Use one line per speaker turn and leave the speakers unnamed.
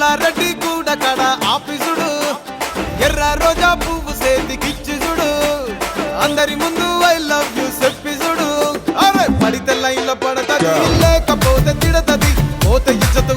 మల్లారెడ్డి కూడా కడ ఆఫీసుడు ఎర్ర రోజా పువ్వు సేతికిచ్చి చూడు అందరి ముందు ఐ లవ్ యూ చెప్పి చూడు అరే పడితే లైన్లో పడతది లేకపోతే తిడతది పోతే ఇచ్చత